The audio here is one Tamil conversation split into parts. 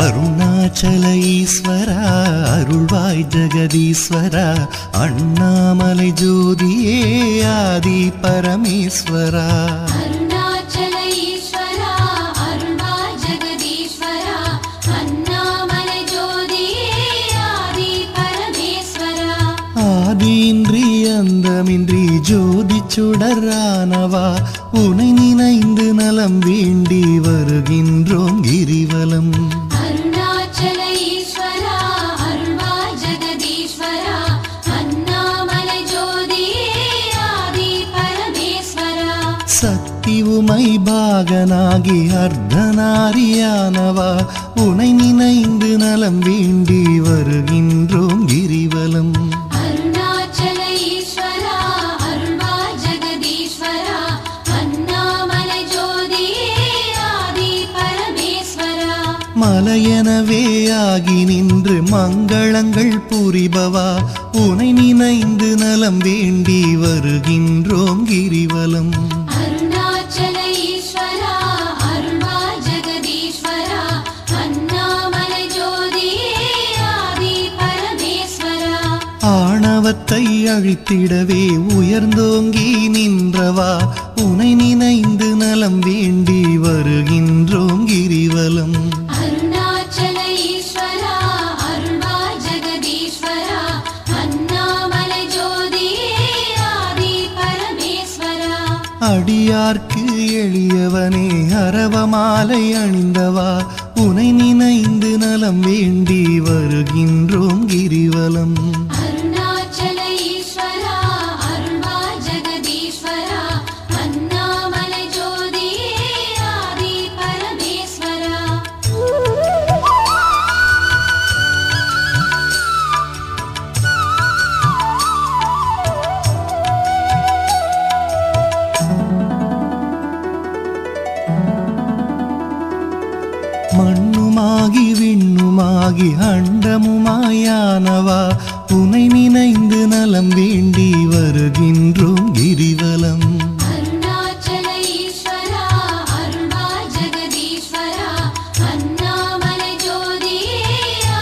அருணாச்சல ஈஸ்வரா அருள்வாய் ஜெகதீஸ்வரா அண்ணாமலை ஜோதியே ஆதி பரமேஸ்வரா அருணாச்சல ஈஸ்வரா அருள்வாய் ஜெகதீஸ்வரா அண்ணாமலை ஜோதியே ஆதி பரமேஸ்வரா ஆதியின்றி அந்தமின்றி ஜோதி சுடரானவா உனை நினைந்து நலம் வேண்டி வருகின்றோம் கிரிவலம் அருணாச்சல ஈஸ்வரா அருள்வாய் ஜெகதீஸ்வரா அண்ணாமலை ஜோதியே ஆதி பரமேஸ்வரா சக்தி உமை பாகனாகி அர்த்தநாரியானவா உனை நினைந்து நலம் வேண்டி வருகின்றோம் கிரிவலம் அருணாச்சல ஈஸ்வரா அருள்வாய் ஜெகதீஸ்வரா அண்ணாமலை ஜோதியே ஆதி பரமேஸ்வரா மலையெனவே ஆகி நின்று மங்களங்கள் புரிபவா உனை நினைந்து நலம் வேண்டி வருகின்றோம் கிரிவலம் அருணாச்சல ஈஸ்வரா அருள்வாய் ஜெகதீஸ்வரா அண்ணாமலை ஜோதியே ஆதி பரமேஸ்வரா ஆணவத்தை அழித்திடவே உயர்ந்தோங்கி நின்றவா உனை நினைந்து நலம் வேண்டி வருகின்றோம் கிரிவலம் அருணாச்சல ஈஸ்வரா அருள்வாய் ஜெகதீஸ்வரா அண்ணாமலை ஜோதியே ஆதி பரமேஸ்வரா அடியார்க்கு எளியவனே அரவமாலை அணிந்தவா உனை நினைந்து நலம் வேண்டி வருகின்றோம் கிரிவலம் அருணாச்சல ஈஸ்வரா அருள்வாய் ஜெகதீஸ்வரா அண்ணாமலை ஜோதியே ஆதி பரமேஸ்வரா மண்ணுமாகி விண்ணுமாகி அண்டமுமாயானவா உனை நினைந்து நலம் வேண்டி வருகின்றோம் கிரிவலம் அருணாச்சல ஈஸ்வரா அருள்வாய் ஜெகதீஸ்வரா அண்ணாமலை ஜோதியே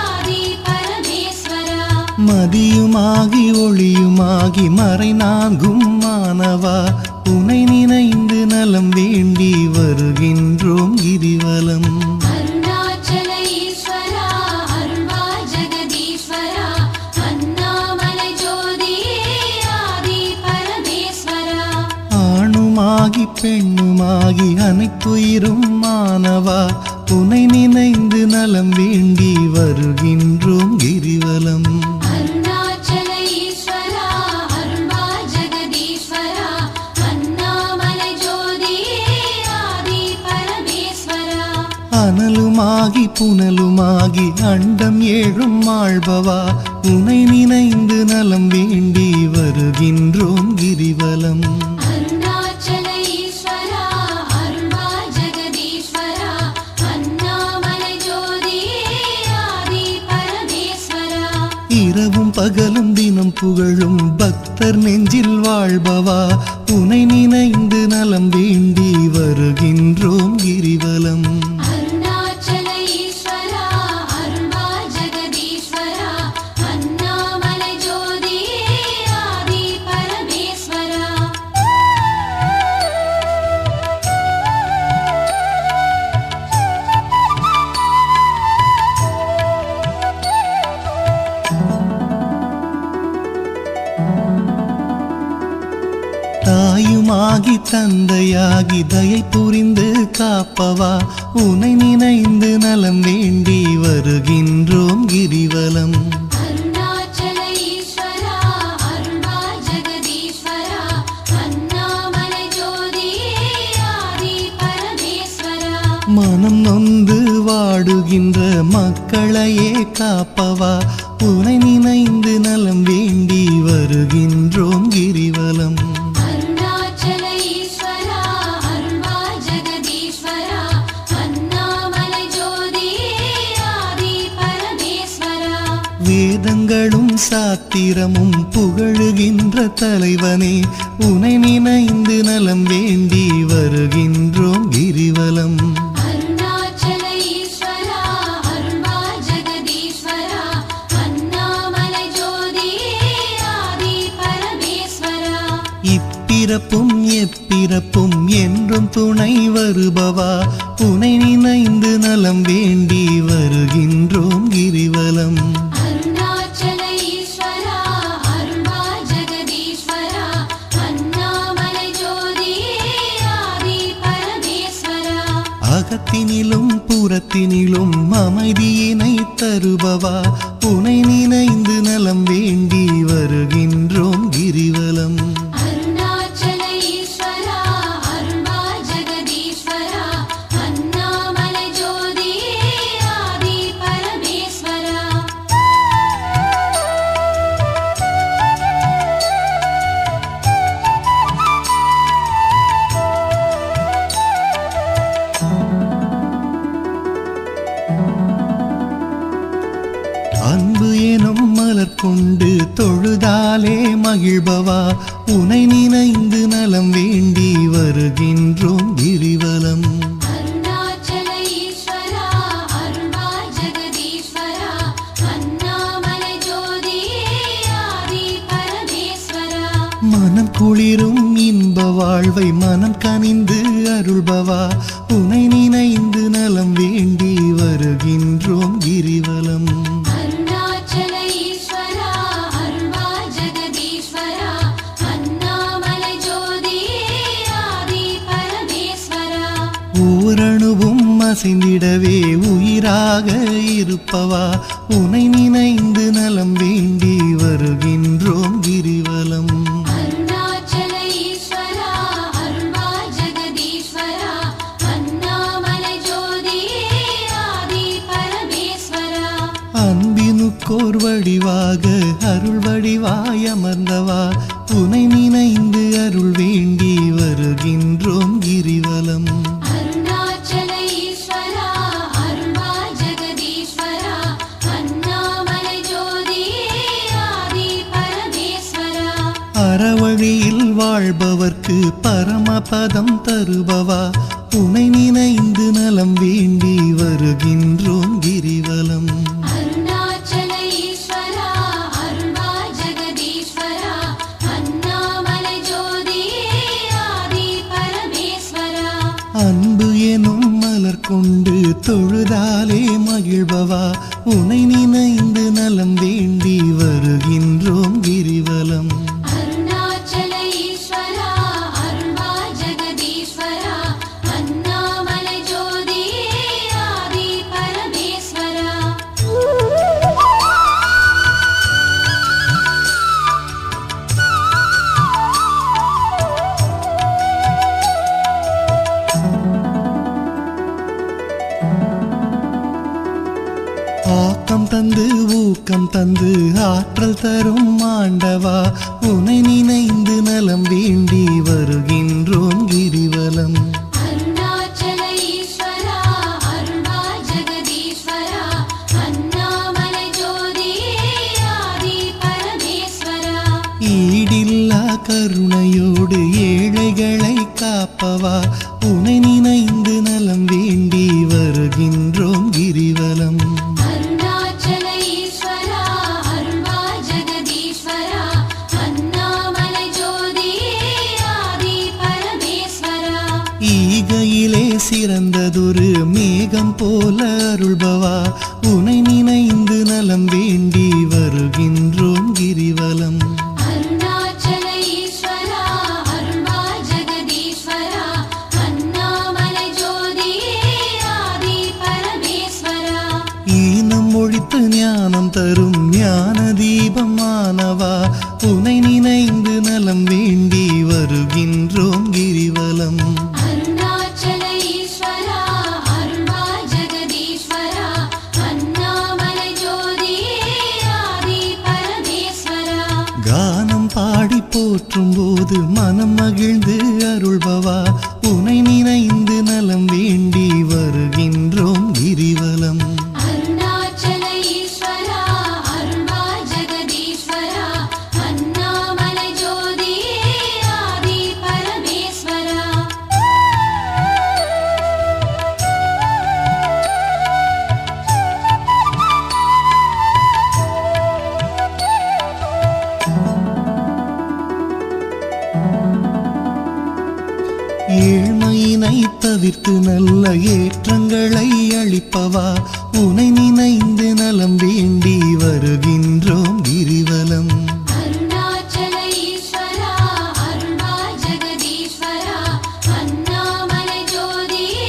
ஆதி பரமேஸ்வரா மதியுமாகி ஒளியுமாகி மறைநான்கும் மானவா உனை நினைந்து நலம் வேண்டி வருகின்றோம் கிரிவலம் அருணாச்சல ஈஸ்வரா அருள்வாய் ஜெகதீஸ்வரா அண்ணாமலை ஜோதியே ஆதி பரமேஸ்வரா ஆணுமாகி பெண்ணுமாகி அனைத்துயிரும் மானவா உனை நினைந்து நலம் வேண்டி வருகின்றோம் கிரிவலம் அருணாச்சல ஈஸ்வரா அருள்வாய் ஜெகதீஸ்வரா அண்ணாமலை ஜோதியே ஆதி பரமேஸ்வரா அனலுமாகி புனலுமாகி அண்டம் ஏழும் ஆள்பவா உனை நினைந்து நலம் வேண்டி வருகின்றோம் கிரிவலம் அருணாச்சல ஈஸ்வரா அருள்வாய் ஜெகதீஸ்வரா அண்ணாமலை ஜோதியே ஆதி பரமேஸ்வரா இரவும் பகலும் தினம் புகழும் பக்தர் நெஞ்சில் வாழ்பவா உனை நினைந்து நலம் வேண்டி வருகின்றோம் கிரிவலம் அருணாச்சல ஈஸ்வரா அருள்வாய் ஜெகதீஸ்வரா அண்ணாமலை ஜோதியே ஆதி பரமேஸ்வரா தாயுமாகி தந்தையாகி தயை புரிந்து காப்பவா உனை நினைந்து நலம் வேண்டி வருகின்றோம் கிரிவலம் அருணாச்சல ஈஸ்வரா அருள்வாய் ஜெகதீஸ்வரா அண்ணாமலை ஜோதியே ஆதி பரமேஸ்வரா மனம் நொந்து வாடுகின்ற மக்களையே காப்பவா உனை நினைந்து நலம் வேண்டி வருகின்றோம் கிரிவலம் அருணாச்சல ஈஸ்வரா அருள்வாய் ஜெகதீஸ்வரா அண்ணாமலை ஜோதியே ஆதி பரமேஸ்வரா வேதங்களும் சாத்திரமும் புகழுகின்ற தலைவனே உனை நினைந்து நலம் வேண்டி வருகின்றோம் கிரிவலம் அருணாச்சல ஈஸ்வரா அருள்வாய் இப்பிறப்பும் எப்பிறப்பும் என்றும் துணை வருபவா உனை நினைந்து நலம் வேண்டி வருகின்றோம் கிரிவலம். அருணாச்சல ஈஸ்வரா அருள்வா ஜெகதீஸ்வரா அண்ணாமலை ஜோதியே ஆதி பரமேஸ்வரா. அகத்தினிலும் புறத்தினிலும் அமைதியினை தருபவா உனை நினைந்து நலம் வேண்டி வருகின்றோம் கிரிவலம். அருணாச்சல ஈஸ்வரா அருள்வா ஜெகதீஸ்வரா அண்ணாமலை ஜோதியே ஆதி பரமேஸ்வரா. அன்பு எனும் மலர் கொண்டு தொழுதாலே மகிழ்பவா உனை நினைந்து நலம் வேண்டி வருகின்றோம் கிரிவலம். அருணாச்சல ஈஸ்வரா அருள்வா ஜெகதீஸ்வரா அண்ணாமலை ஜோதியே ஆதி பரமேஸ்வரா. மனம் குளிரும் இன்ப வாழ்வை மனம் கனிந்து அருள்பவா உனை நினைந்து நலம் வேண்டி வருகின்றோம் கிரிவலம். அருணாச்சல ஈஸ்வரா அருள்வா ஜெகதீஸ்வரா அண்ணாமலை ஜோதியே ஆதி பரமேஸ்வரா. ஓரணுவும் அசைந்திடவே உயிராக இருப்பவா உனை நினைந்து நலம் வேண்டி வருகின்றோம் கிரிவலம். அருணாச்சல ஈஸ்வரா அருள்வா ஜெகதீஸ்வரா அண்ணாமலை ஜோதியே ஆதி பரமேஸ்வரா. அன்பினுக்கோர் வடிவாக அருள் வடிவாய் அமர்ந்தவா உனை நினைந்து அருள் வேண்டி வருகின்றோம் கிரிவலம். அருணாச்சல ஈஸ்வரா அருள்வா ஜெகதீஸ்வரா அண்ணாமலை ஜோதியே ஆதி பரமேஸ்வரா. அறவழியில் வாழ்பவர்க்கு பரமபதம் தருபவா உனை நினைந்து நலம் வேண்டி வருகின்றோம் கிரிவலம். அருணாச்சல ஈஸ்வரா அருள்வா ஜெகதீஸ்வரா அண்ணாமலை ஜோதியே ஆதி பரமேஸ்வரா. அன்பு எனும் மலர் கொண்டு தொழுதாலே மகிழ்பவா உனை நினைந்து நலம் வேண்டி வருகின்றோம் கிரிவலம். அருணாச்சல ஈஸ்வரா அருள்வா ஜெகதீஸ்வரா அண்ணாமலை ஜோதியே ஆதி பரமேஸ்வரா. ஆக்கம் தந்து ஊக்கம் தந்து ஆற்றல் தரும் ஆண்டவா உனை நினைந்து நலம் வேண்டி வருகின்றோம் கிரிவலம். அருணாச்சல ஈஸ்வரா அருள்வா ஜெகதீஸ்வரா அண்ணாமலை ஜோதியே ஆதி பரமேஸ்வரா. ஈடில்லா கருணையோடு ஏழைகளை காப்பவா உனை நினைந்து நலம் வேண்டி வருகின்றோம் கிரிவலம். அருணாச்சல ஈஸ்வரா அருள்வா ஜெகதீஸ்வரா அண்ணாமலை ஜோதியே ஆதி பரமேஸ்வரா. ஈகையிலே சிறந்ததொரு மேகம் போல அருள்பவா உனை நினைந்து நலம் வேண்டி வருகின்றோம் கிரிவலம். அருணாச்சல ஈஸ்வரா அருள்வா ஜெகதீஸ்வரா அண்ணாமலை ஜோதியே ஆதி பரமேஸ்வரா. ஈனம் ஒழித்து ஞானம் தரும் ஞான தீபமானவா உனை நினைந்து நலம் வேண்டி வருகின்றோம் கிரிவலம். அருணாச்சல ஈஸ்வரா அருள்வா ஜெகதீஸ்வரா அண்ணாமலை ஜோதியே ஆதி பரமேஸ்வரா. கானம் பாடி போற்றும் போது மனம் மகிழ்ந்து அருள்பவா உனை நினைந்து நலம் வேண்டி வருகின்றோம் கிரிவலம். அருணாச்சல ஈஸ்வரா அருள்வா ஜெகதீஸ்வரா அண்ணாமலை ஜோதியே ஆதி பரமேஸ்வரா. தவிர்த்து நல்ல ஏற்றங்களை அளிப்பவா உனை நினைந்து நலம் வேண்டி வருகின்றோம் கிரிவலம். அருணாச்சல ஈஸ்வரா அருள்வா ஜெகதீஸ்வரா அண்ணாமலை ஜோதியே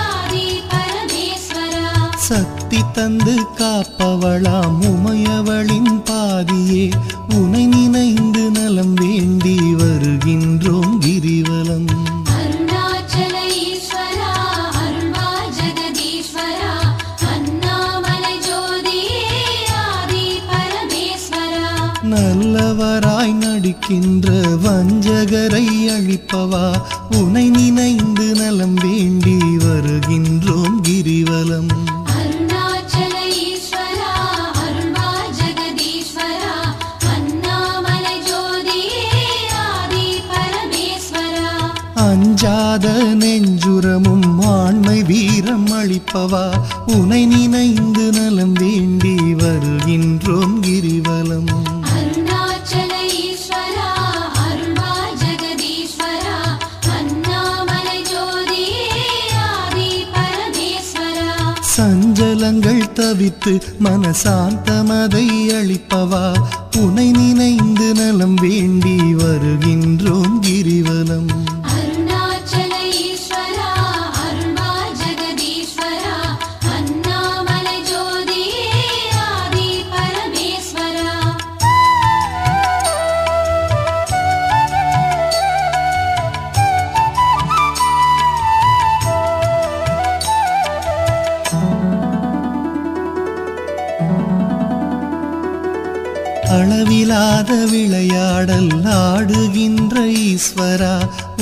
ஆதி பரமேஸ்வரா. சக்தி தந்து காப்பவளாம் உமையவளின் பாதியே உனை நினைந்து நலம் வேண்டி வருகின்றோம் கிரிவலம். அருணாச்சல ஈஸ்வரா அருள்வா ஜெகதீஸ்வரா அண்ணாமலை ஜோதியே ஆதி பரமேஸ்வரா. நல்லவராய் நடிக்கின்ற வஞ்சகரை அழிப்பவா உனை நினைந்து நலம் வேண்டி வருகின்றோம் கிரிவலம். அருணாச்சல ஈஸ்வரா அருள்வா ஜெகதீஸ்வரா அண்ணாமலை ஜோதியே ஆதி பரமேஸ்வரா. அஞ்சாத நெஞ்சுரமும் ஆண்மை வீரம் அளிப்பவா உனை நினைந்து நலம் வேண்டி வருகின்றோம் கிரிவலம். அருணாச்சல ஈஸ்வரா அருள்வா ஜெகதீஸ்வரா அண்ணாமலை ஜோதியே ஆதி பரமேஸ்வரா. சஞ்சலங்கள் தவித்து மனசாந்தமதை அளிப்பவா உனை நினைந்து நலம் வேண்டி வருகின்றோம் கிரிவலம். அருணாச்சல ஈஸ்வரா அருள்வா ஜெகதீஸ்வரா அண்ணாமலை ஜோதியே ஆதி பரமேஸ்வரா. அளவிலாத விளையாடல் ஆடுகின்ற ஈஸ்வரா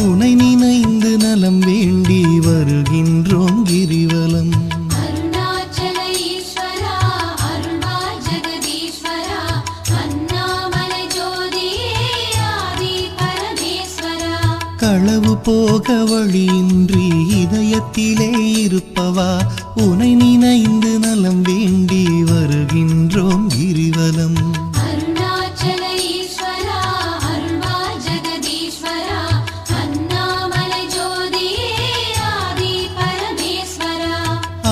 உனை நினைந்து நலம் வேண்டி வருகின்றோம் கிரிவலம். அருணாச்சல ஈஸ்வரா அருள்வா ஜெகதீஸ்வரா அண்ணாமலை ஜோதியே ஆதி பரமேஸ்வரா. களவு போக வழியின்றி இதயத்திலே இருப்பவா உனை நினைந்து நலம் வேண்டி வருகின்றோம் கிரிவலம். அருணாச்சல ஈஸ்வரா அருள்வா ஜெகதீஸ்வரா அண்ணாமலை ஜோதியே ஆதி பரமேஸ்வரா.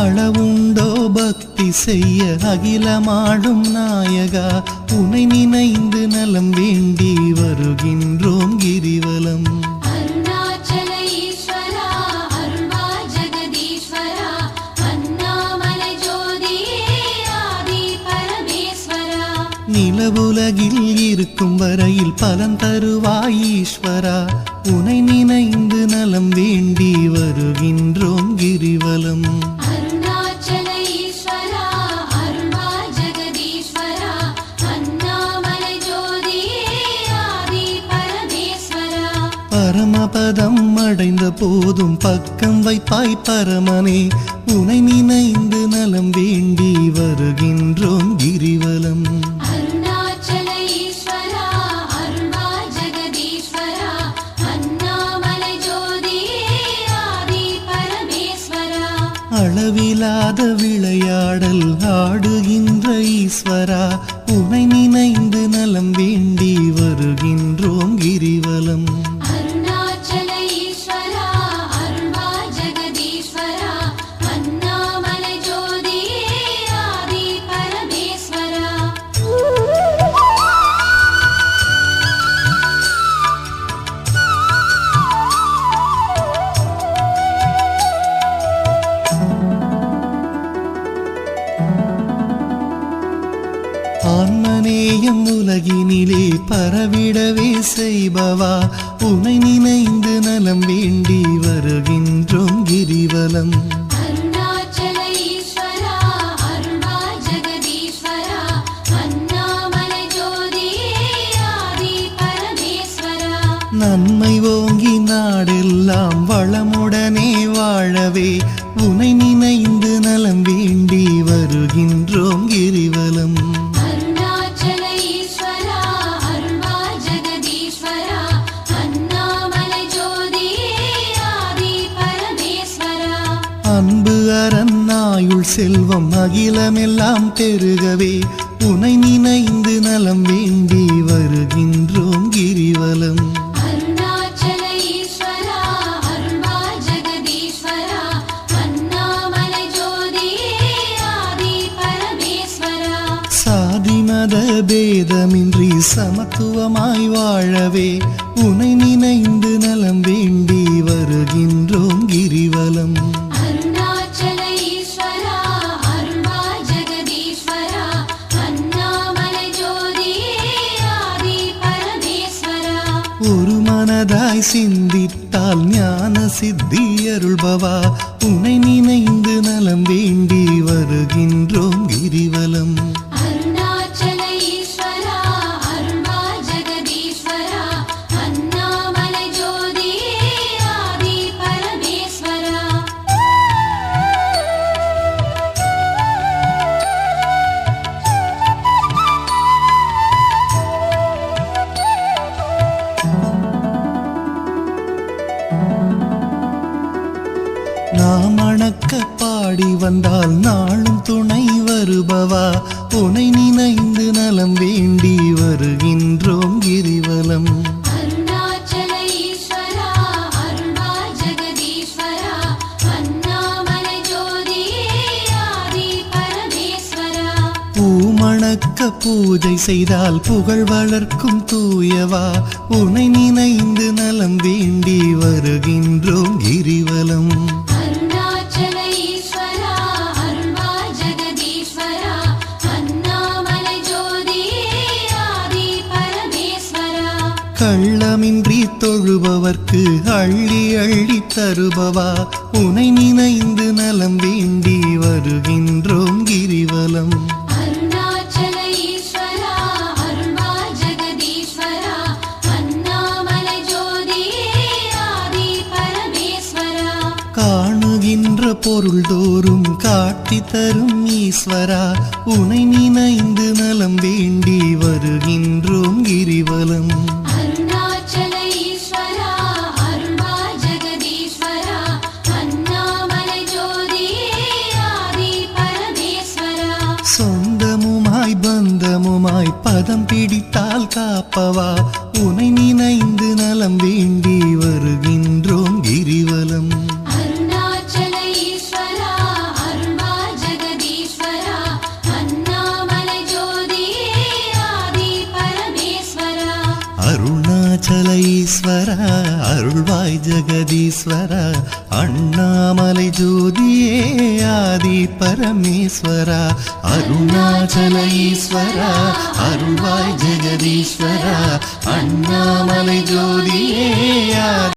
அளவுண்டோ பக்தி செய்ய அகிலமாடும் நாயகா உனை நினைந்து நலம் வேண்டி வருகின்றோம் கிரிவலம். அருணாச்சல ஈஸ்வரா அருள்வா ஜெகதீஸ்வரா அண்ணாமலை ஜோதியே ஆதி பரமேஸ்வரா. நிலவுலகில் இருக்கும் வரையில் பலன் தருவாய் ஈஸ்வரா உனை நினைந்து நலம் வேண்டி வருகின்றோம் கிரிவலம். அருணாச்சல ஈஸ்வரா அருள்வா ஜெகதீஸ்வரா அண்ணாமலை ஜோதியே ஆதி பரமேஸ்வரா. பரமபதம் அடைந்த போதும் பக்கம் வைப்பாய் பரமனே உனை நினைந்து நலம் வேண்டி வருகின்றோம் கிரிவலம். அருணாச்சல ஈஸ்வரா அருள்வா ஜெகதீஸ்வரா அண்ணாமலை ஜோதியே ஆதி பரமேஸ்வரா. அளவிலாத விளையாடல் ஆடுகின்ற ஈஸ்வரா உனை நினைந்து நலம் வேண்டி வருகின்றோம் கிரிவலம். அருணாச்சல ஈஸ்வரா அருள்வா ஜெகதீஸ்வரா அண்ணாமலை ஜோதியே ஆதி பரமேஸ்வரா. ஆன்மநேயம் உலகினிலே பரவிடவே செய்பவா உனை நினைந்து நலம் வேண்டி வருகின்றோம் கிரிவலம். அருணாச்சல ஈஸ்வரா அருள்வா ஜெகதீஸ்வரா அண்ணாமலை ஜோதியே ஆதி பரமேஸ்வரா. நன்மை ஓங்கி நாடெல்லாம் வளமுடனே வாழவே உனை நினைந்து நலம் வேண்டி வருகின்றோம் கிரிவலம். அருணாச்சல ஈஸ்வரா அருள்வா ஜெகதீஸ்வரா அண்ணாமலை ஜோதியே ஆதி பரமேஸ்வரா. அன்பு அரணாயுள் செல்வம் அகிலமெல்லாம் பெருகவே உனை நினைந்து நலம் வேண்டி வருகின்றோம் கிரிவலம். அருணாச்சல ஈஸ்வரா அருள்வா ஜெகதீஸ்வரா பேதமின்றி சமத்துவமாய் வாழவே உனை நினைந்து நலம் வேண்டி வருகின்றோம் கிரிவலம். அருணாச்சல ஈஸ்வரா அருள்வாய் ஜெகதீஸ்வரா அண்ணாமலை ஜோதியே ஆதி பரமேஸ்வரா. ஒரு மனதாய் சிந்தித்தால் ஞான சித்தி அருள்பவா உனை நினைந்து நலம் வேண்டி வருகின்றோம் கிரிவலம். அருணாச்சல ஈஸ்வரா அருள்வாய் ஜெகதீஸ்வரா அண்ணாமலை ஜோதியே ஆதி பரமேஸ்வரா. நாம் அணக்க பாடி வந்தால் நாளும் துணை வருபவா உனை நினைந்து நலம் வேண்டி வருகின்றோம் கிரிவலம். அருணாச்சல ஈஸ்வரா அருள்வாய் ஜெகதீஸ்வரா அண்ணாமலை ஜோதியே ஆதி பரமேஸ்வரா. பூமணக்க பூஜை செய்தால் புகழ் வளர்க்கும் தூயவா உனை நினைந்து நலம் வேண்டி வருகின்றோம் கிரிவலம். அருணாச்சல ஈஸ்வரா அருள்வாய் ஜெகதீஸ்வரா அண்ணாமலை ஜோதியே ஆதி பரமேஸ்வரா. கள்ளமின்றி தொழுபவர்க்கு அள்ளி அள்ளி தருபவா உனை நினைந்து நலம் வேண்டி வருகின்றோம் கிரிவலம். அருணாச்சல ஈஸ்வரா அருள்வாய் ஜெகதீஸ்வரா அண்ணாமலை ஜோதியே ஆதி பரமேஸ்வரா. காணுகின்ற பொருள் தோறும் காட்டி தரும் ஈஸ்வரா உனை நினைந்து நலம் வேண்டி வருகின்றோம் கிரிவலம். அருணாச்சல ஈஸ்வரா அருள்வாய் ஜெகதீஸ்வரா அண்ணாமலை ஜோதியே ஆதி பரமேஸ்வரா. சொந்தமுமாய் பந்தமுமாய் பதம் பிடித்தால் காப்பவா உனை நினைந்து நலம் வேண்டி வருகின்றோம் கிரிவலம். அருணாச்சல ஈஸ்வரா அருள்வாய் ஜெகதீஸ்வரா அண்ணாமலை ஜோதியே ஆதி பரமேஸ்வரா. அருணாச்சல ஈஸ்வரா அருள்வாய் ஜெகதீஸ்வரா அண்ணாமலை ஜோதியே ஆதி பரமேஸ்வரா. அருணாச்சல ஈஸ்வரா அருள்வாய் ஜெகதீஸ்வரா அண்ணாமலை ஜோதியே ஆதி